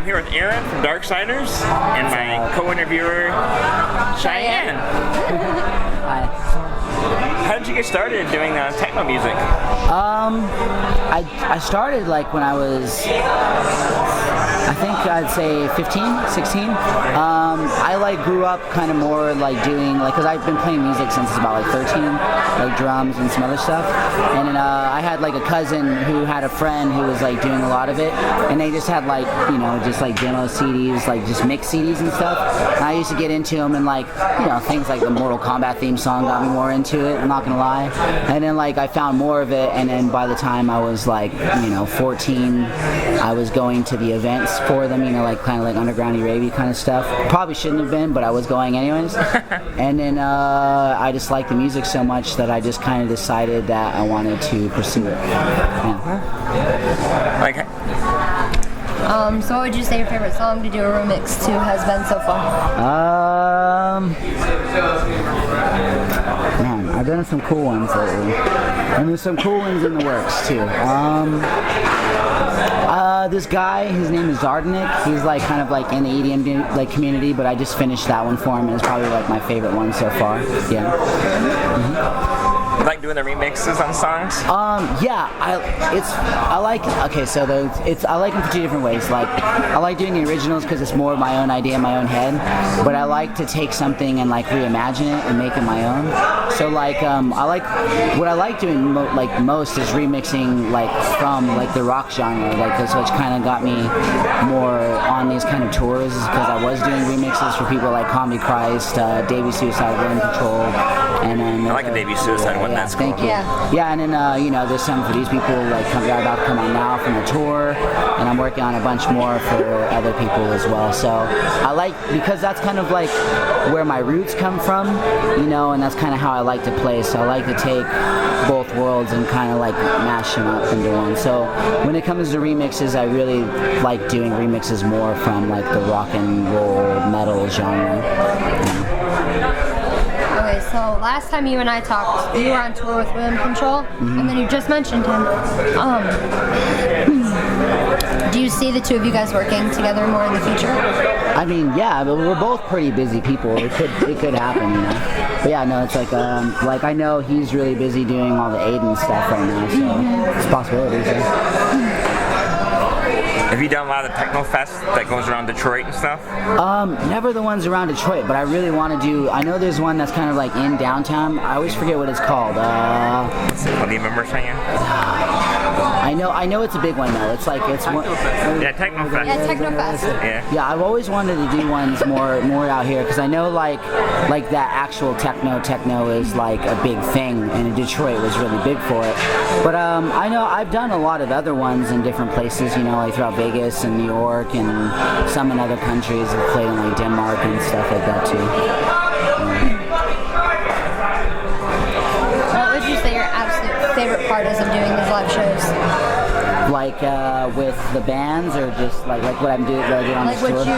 here with Aaron from Darksiderz and my co-interviewer, Cheyenne. Hi. How did you get started doing techno music? I started like when I was, I think I'd say 15, 16. I like grew up kind of more like doing like, cause I've been playing music since about like 13, like drums and some other stuff. And then I had like a cousin who had a friend who was like doing a lot of it, and they just had like, you know, just like demo CDs, like just mix CDs and stuff. And I used to get into them, and like, you know, things like the Mortal Kombat theme song got me more into it, I'm not gonna lie. And then like I found more of it, and then by the time I was like, you know, 14, I was going to the events for them, you know, like kind of like underground Arabian kind of stuff. Probably shouldn't have been, but I was going anyways. And then I just liked the music so much that I just kind of decided that I wanted to pursue it. Yeah. Okay. So what would you say your favorite song to do a remix to has been so far? Man, I've done some cool ones lately. And there's some cool ones in the works too. This guy, his name is Zardanik. He's like kind of like in the EDM like community, but I just finished that one for him, and it's probably like my favorite one so far. Yeah. Mm-hmm. You like doing the remixes on songs? Yeah, I like them for two different ways. Like, I like doing the originals because it's more of my own idea in my own head, but I like to take something and like reimagine it and make it my own. So like, what I like doing most is remixing like from like the rock genre, like that's what's kind of got me more on these kind of tours, is because I was doing remixes for people like Comedy Christ, Davey Suicide, William Control, and then I like the Davey Suicide one. That's cool. Thank you. Yeah, and then you know, there's some for these people like they're about to come on now from the tour, and I'm working on a bunch more for other people as well. So I like, because that's kind of like where my roots come from, you know, and that's kind of how I like to play. So I like to take both worlds and kind of like mash them up into one. So when it comes to remixes, I really like doing remixes more from like the rock and roll metal genre. Okay, so last time you and I talked, you were on tour with William Control, and then you just mentioned him. Do you see the two of you guys working together more in the future? I mean, yeah, but we're both pretty busy people. It could happen, you know. But yeah, no, it's like I know he's really busy doing all the Aiden stuff right now, so it's possibilities. Yeah. Have you done a lot of the techno fest that goes around Detroit and stuff? Never the ones around Detroit, but I really want to do. I know there's one that's kind of like in downtown. I always forget what it's called. Do you remember saying? I know it's a big one though. It's like it's one. Yeah, Techno Fest. Yeah, Techno Fest. Yeah, I've always wanted to do ones more out here, because I know like that actual techno is like a big thing, and Detroit was really big for it. But I know I've done a lot of other ones in different places, you know, like throughout Vegas and New York and some in other countries. I've played in like Denmark and stuff like that too. What would you say your absolute favorite part is of doing these live shows? Like with the bands, or just like what I'm doing on this tour? Like what you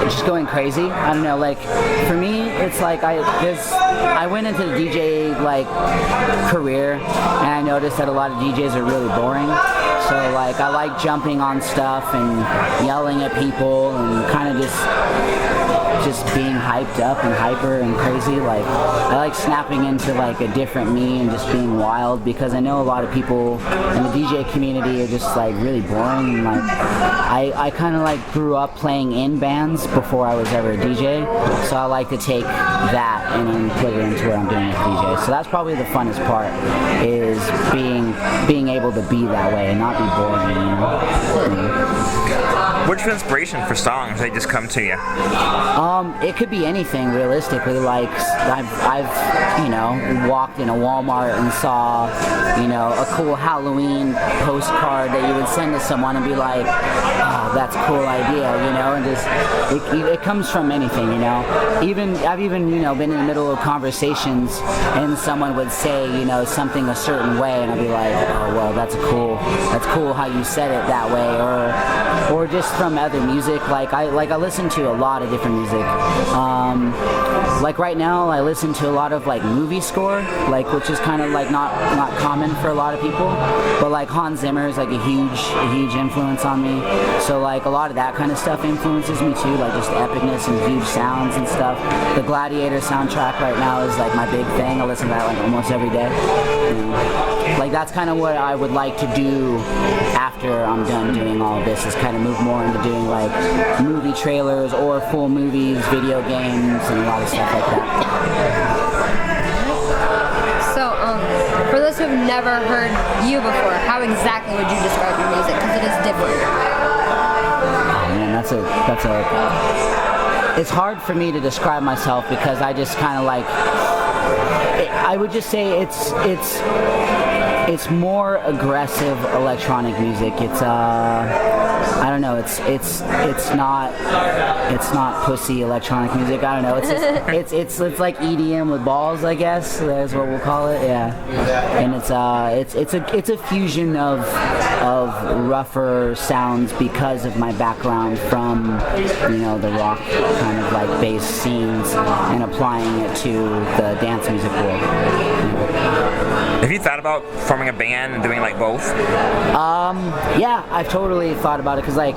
do. Just going crazy. I don't know. Like for me, it's like I went into the DJ like career, and I noticed that a lot of DJs are really boring. So like I like jumping on stuff and yelling at people and kind of just being hyped up and hyper and crazy. Like I like snapping into like a different me and just being wild, because I know a lot of people in the DJ community are just like really boring, and like I kind of like grew up playing in bands before I was ever a DJ, so I like to take that and then put it into what I'm doing as a DJ. So that's probably the funnest part, is being able to be that way and not be boring, you know? What's your inspiration for songs? They just come to you? It could be anything, realistically. Like I've you know, walked in a Walmart and saw, you know, a cool Halloween postcard that you would send to someone and be like, oh, that's a cool idea, you know, and just it comes from anything, you know. I've even you know, been in the middle of conversations and someone would say, you know, something a certain way, and I'd be like, oh well, that's cool how you said it that way, or just from other music. Like I listen to a lot of different music. Like right now, I listen to a lot of like movie score, like which is kind of like not common for a lot of people. But like Hans Zimmer is like a huge influence on me. So like a lot of that kind of stuff influences me too, like just the epicness and huge sounds and stuff. The Gladiator soundtrack right now is like my big thing. I listen to that like almost every day. Like that's kind of what I would like to do after I'm done doing all of this, is kind of move more into doing like movie trailers or full movies, video games, and a lot of stuff like that. So, for those who have never heard you before, how exactly would you describe your music? Because it is different. Oh man, that's a. It's hard for me to describe myself because I just kind of like. I would just say it's more aggressive electronic music. It's I don't know. It's not pussy electronic music. I don't know. It's just, it's like EDM with balls, I guess. That's what we'll call it. Yeah. And it's a fusion of rougher sounds because of my background from the rock kind of like bass scenes and applying it to the dance music world. Have you thought about forming a band and doing like both? Yeah, I've totally thought about it because like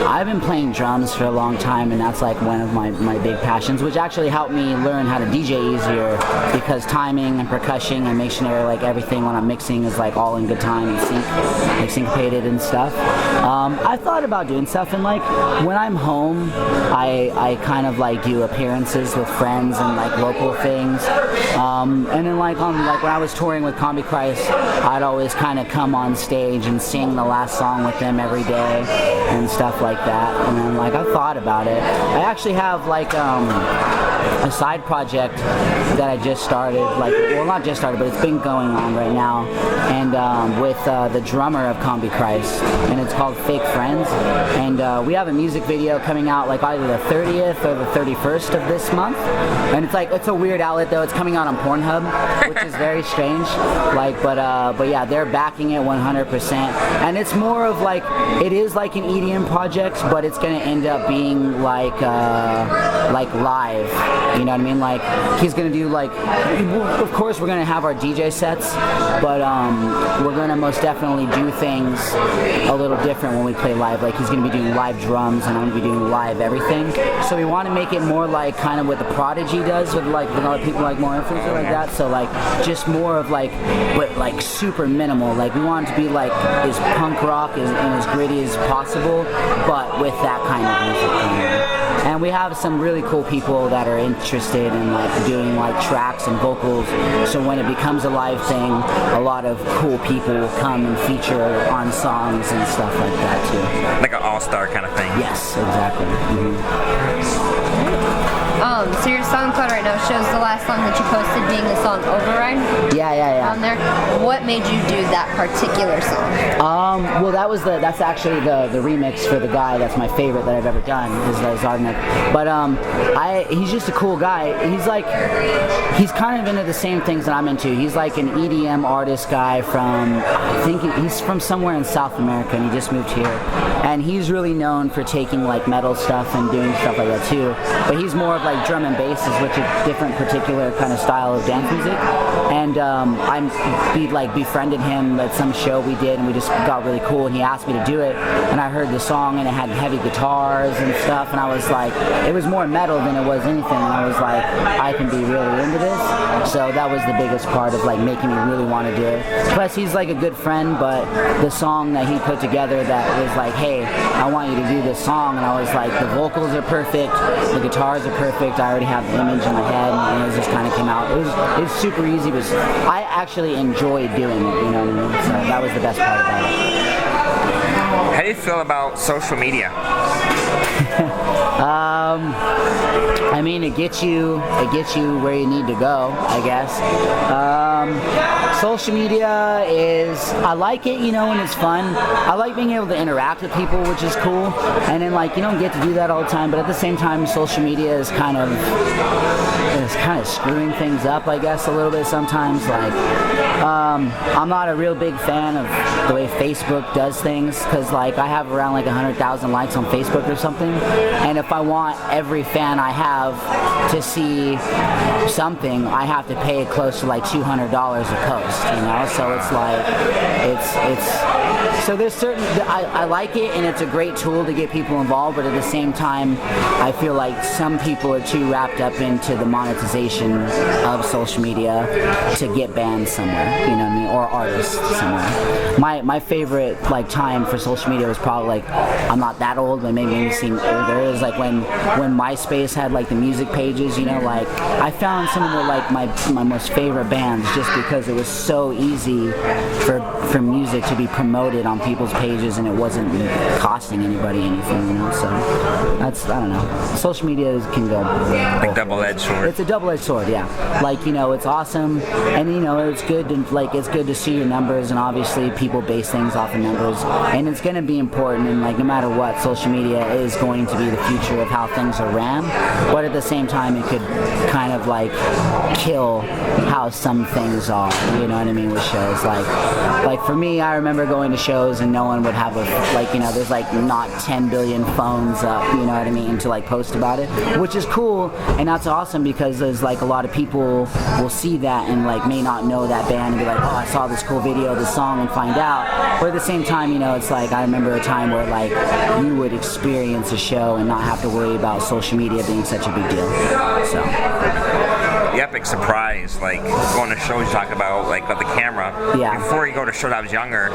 I've been playing drums for a long time, and that's like one of my big passions, which actually helped me learn how to DJ easier because timing and percussion and making sure like everything when I'm mixing is like all in good time and like syncopated and stuff. I thought about doing stuff, and like when I'm home, I kind of like do appearances with friends and like local things, and then like when I was touring with Combi Christ, I'd always kind of come on stage and sing the last song with them every day and stuff like that. And then like I thought about it. I actually have like a side project that I just started, like, well, not just started, but it's been going on right now, and with the drummer of Combi Christ, and it's called Fake Friends, and we have a music video coming out like either the 30th or the 31st of this month, and it's a weird outlet though. It's coming out on Pornhub, which is very strange, like, but yeah, they're backing it 100%, and it's more of like, it is like an EDM project, but it's gonna end up being like live, you know what I mean? Like, he's gonna do like, of course we're gonna have our DJ sets, but we're gonna most definitely do things a little different when we play live. Like, he's gonna be doing live drums, and I'm gonna be doing live everything. So we want to make it more like kind of what the Prodigy does with other people, like more influencer like that. So like just more of like, but like super minimal. Like we want it to be like as punk rock and as gritty as possible, but with that kind of music. And we have some really cool people that are interested in like doing like tracks and vocals. So when it becomes a live thing, a lot of cool people will come and feature on songs and stuff like that too. Like an all-star kind of thing. Yes, exactly. Mm-hmm. So your SoundCloud right now shows the last song that you posted being the song Override. Yeah. On there. What made you do that particular song? Well, that's actually the remix for the guy that's my favorite that I've ever done, is Zardnik. But he's just a cool guy. He's kind of into the same things that I'm into. He's like an EDM artist guy from, I think he's from somewhere in South America, and he just moved here. And he's really known for taking like metal stuff and doing stuff like that too. But he's more of like drum and bass, which is a different particular kind of style of dance music. And I befriended him at some show we did, and we just got really cool, and he asked me to do it, and I heard the song, and it had heavy guitars and stuff, and I was like, it was more metal than it was anything, and I was like, I can be really into this. So that was the biggest part of like making me really want to do it. Plus he's like a good friend, but the song that he put together that was like, hey, I want you to do this song, and I was like, the vocals are perfect, the guitars are perfect, I already have the image in my head, and it just kind of came out. It was super easy, but I actually enjoyed doing it, you know what I mean? So that was the best part about it. How do you feel about social media? I I mean, it gets you where you need to go, I guess. Social media is, I like it, you know, and it's fun. I like being able to interact with people, which is cool. And then, like, you don't get to do that all the time, but at the same time, social media is kind of screwing things up, I guess, a little bit sometimes. Like, I'm not a real big fan of the way Facebook does things, because, like, I have around like 100,000 likes on Facebook or something, and if I want every fan I have to see something, I have to pay close to like $200 a post, you know. So it's like, so there's certain, I like it, and it's a great tool to get people involved, but at the same time, I feel like some people are too wrapped up into the monetization of social media to get bands somewhere, you know what I mean, or artists somewhere. My favorite like time for social media was probably, like, I'm not that old, but maybe me seem older, is like when MySpace had like the music pages, you know. Like, I found some of the, like, my most favorite bands just because it was so easy for music to be promoted on people's pages, and it wasn't costing anybody anything, you know. So that's, I don't know, social media can go like double-edged sword. It's a double-edged sword, yeah. Like, you know, it's awesome, and, you know, it's good to see your numbers, and obviously people base things off of numbers, and it's going to be important, and, like, no matter what, social media is going to be the future of how things are ran, but at the same time it could kind of like kill how some things are, you know what I mean, with shows. Like for me, I remember going to shows and no one would have like, you know, there's like not 10 billion phones up, you know what I mean, to like post about it, which is cool, and that's awesome, because there's like a lot of people will see that and like may not know that band and be like, oh, I saw this cool video of this song, and find out. But at the same time, you know, it's like, I remember a time where like you would experience a show and not have to worry about social media being such a big deal. So the epic surprise, like going to shows, you talk about like with the camera. Yeah. Before you go to shows, I was younger,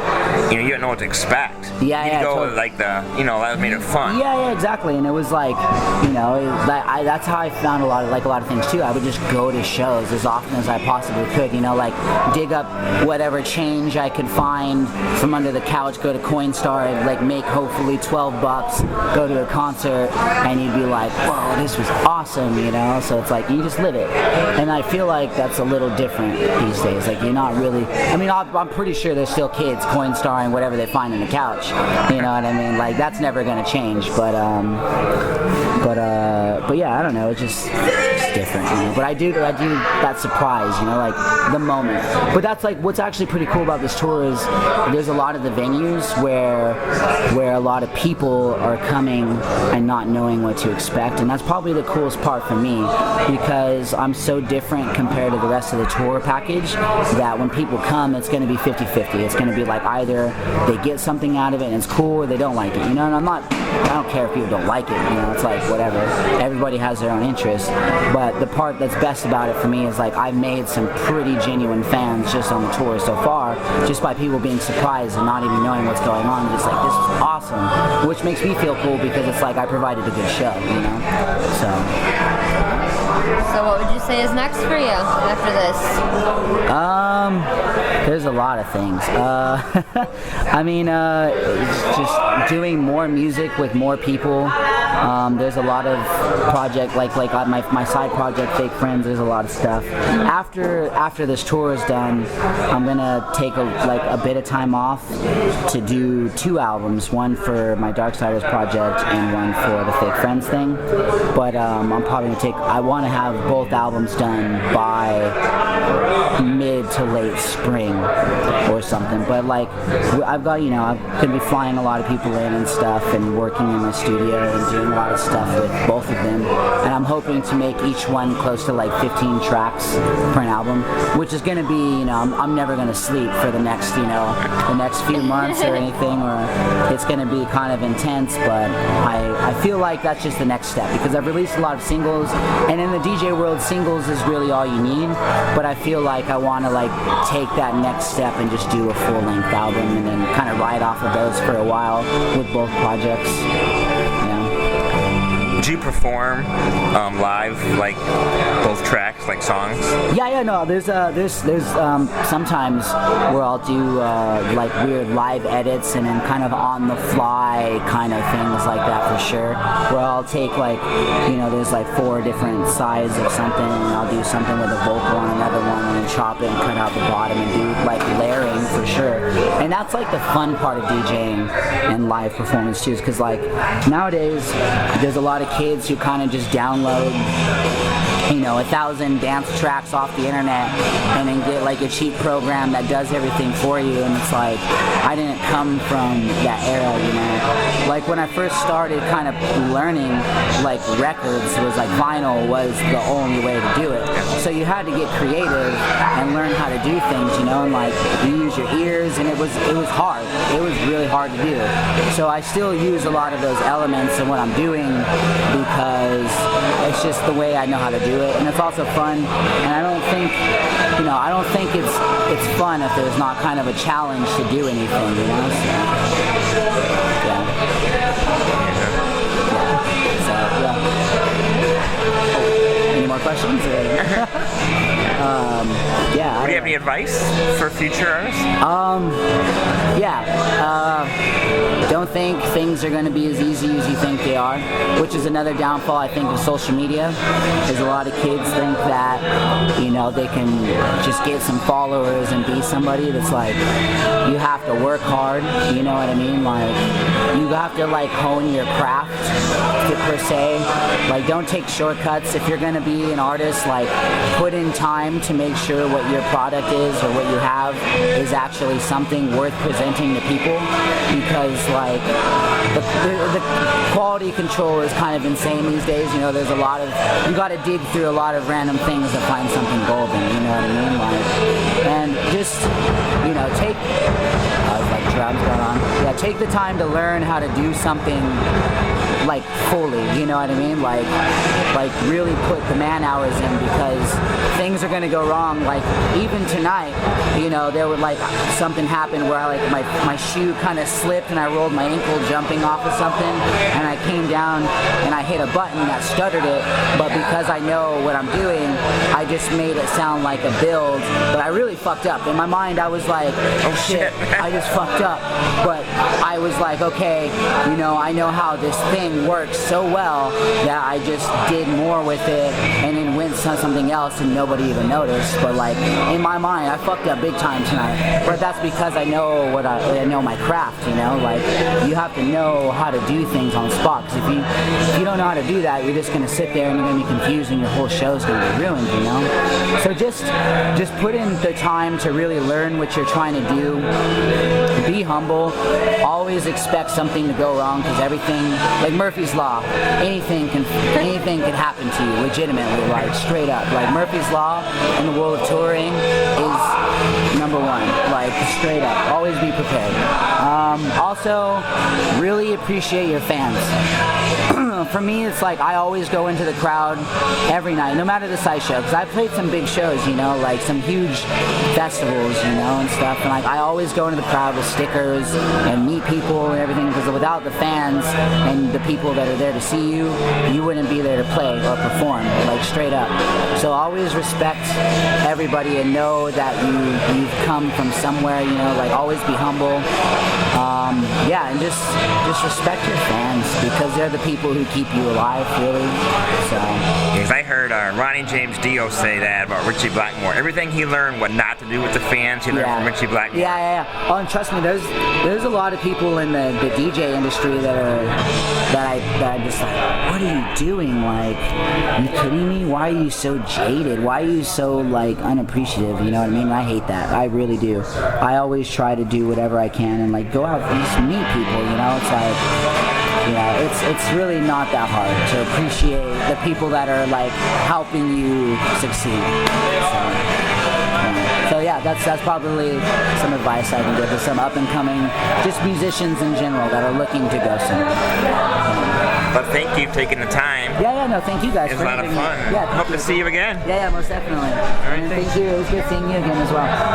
you know, you didn't know what to expect. Yeah, you yeah. go Totally. with like the, you know, that made it fun. Yeah, exactly. And it was like, you know, that's how I found a lot of things too. I would just go to shows as often as I possibly could, you know, like dig up whatever change I could find from under the couch, go to Coinstar, and like make hopefully $12, go to a concert, and you'd be like, whoa, this was awesome, you know. So it's like, you just live it. And I feel like that's a little different these days. Like, you're not really, I mean, I'm pretty sure there's still kids Coinstarring whatever they find on the couch, you know what I mean? Like, that's never gonna change, but yeah, I don't know, it's just different, you know. But I do that surprise, you know, like the moment. But that's like what's actually pretty cool about this tour is there's a lot of the venues where a lot of people are coming and not knowing what to expect, and that's probably the coolest part for me, because I'm so different compared to the rest of the tour package that when people come, it's going to be 50-50. It's going to be like either they get something out of it and it's cool, or they don't like it, you know. And I don't care if people don't like it, you know. It's like whatever. Everybody has their own interest. But the part that's best about it for me is like I've made some pretty genuine fans just on the tour so far, just by people being surprised and not even knowing what's going on. Just like, this is awesome, which makes me feel cool because it's like I provided a good show, you know. So what would you say is next for you after this? There's a lot of things. I mean, just doing more music with more people. There's a lot of project, like my side project, Fake Friends. There's a lot of stuff. After this tour is done, I'm gonna take a bit of time off to do 2 albums, one for my Darksiderz project and one for the Fake Friends thing. But I'm probably gonna I want to have both albums done by mid to late spring or something. But like, I've got, you know, I'm gonna be flying a lot of people in and stuff, and working in my studio and doing a lot of stuff with both of them, and I'm hoping to make each one close to like 15 tracks per an album, which is going to be, you know, I'm never going to sleep for the next few months or anything, or it's going to be kind of intense, but I feel like that's just the next step, because I've released a lot of singles, and in the DJ world, singles is really all you need, but I feel like I want to like take that next step and just do a full-length album, and then kind of ride off of those for a while with both projects. Would you perform live, like both tracks, like songs? Yeah, no. There's sometimes where I'll do like weird live edits and then kind of on the fly kind of things like that for sure. Where I'll take like, there's like 4 different sides of something, and I'll do something with a vocal on another one, and then chop it and cut out the bottom and do like layering for sure. And that's like the fun part of DJing and live performance too, because like nowadays there's a lot of kids who kind of just download 1,000 dance tracks off the internet and then get like a cheap program that does everything for you, and it's like I didn't come from that era, like when I first started kind of learning like records, was like vinyl was the only way to do it, so you had to get creative and learn how to do things, and like you use your ears, and it was hard, it was really hard to do. So I still use a lot of those elements in what I'm doing because it's just the way I know how to do it, and it's also fun. And I don't think it's fun if there's not kind of a challenge to do anything, So, yeah. Any more questions? Yeah. Do you have any advice for future artists? Don't think things are going to be as easy as you think they are, which is another downfall, I think, of social media. Is a lot of kids think that, they can just get some followers and be somebody. That's like, you have to work hard, you know what I mean? Like, you have to like hone your craft, per se. Like, don't take shortcuts. If you're going to be an artist, like, put in time to make sure what your product is or what you have is actually something worth presenting to people, because like the quality control is kind of insane these days. There's a lot of, you got to dig through a lot of random things to find something golden, you know what I mean? Like, and just take like drums going on. Yeah, take the time to learn how to do something like fully, you know what I mean? Like really put the man hours in, because things are gonna go wrong. Like even tonight, there would like something happen where I, like my shoe kind of slipped and I rolled my ankle jumping off of something, and I came down and I hit a button that stuttered it, but because I know what I'm doing, I just made it sound like a build, but I really fucked up. In my mind I was like, oh shit, I just fucked up. But I was like, okay, I know how this thing works so well that I just did more with it and then went on something else and nobody even noticed. But like in my mind, I fucked up big time tonight. But that's because I know I know my craft. Like you have to know how to do things on the spot. Because if you don't know how to do that, you're just gonna sit there and you're gonna be confused and your whole show's gonna be ruined. So just put in the time to really learn what you're trying to do. Be humble. Always expect something to go wrong, because everything, like Murphy's Law, anything can happen to you legitimately, like straight up. Like Murphy's Law in the world of touring is number one, like straight up. Always be prepared. Also, really appreciate your fans. For me, it's like I always go into the crowd every night, no matter the size show, because I've played some big shows, like some huge festivals, and stuff, and like I always go into the crowd with stickers and meet people and everything, because without the fans and the people that are there to see you, you wouldn't be there to play or perform, like straight up. So always respect everybody and know that you've come from somewhere, like always be humble. And just respect your fans, because they're the people who keep you alive, really. So. Because I heard Ronnie James Dio say that about Richie Blackmore. Everything he learned what not to do with the fans, he learned from Richie Blackmore. Yeah. Oh, and trust me, there's a lot of people in the DJ industry that I'm just like, what are you doing? Like, are you kidding me? Why are you so jaded? Why are you so like unappreciative? You know what I mean? I hate that. I really do. I always try to do whatever I can and like go out and just meet people. It's like, it's really not that hard to appreciate the people that are like helping you succeed. So that's probably some advice I can give to some up and coming, just musicians in general that are looking to go somewhere. But thank you for taking the time. No, thank you guys. It was a lot of fun. Yeah, hope to see you again. Yeah, most definitely. All right, thank you. It was good seeing you again as well.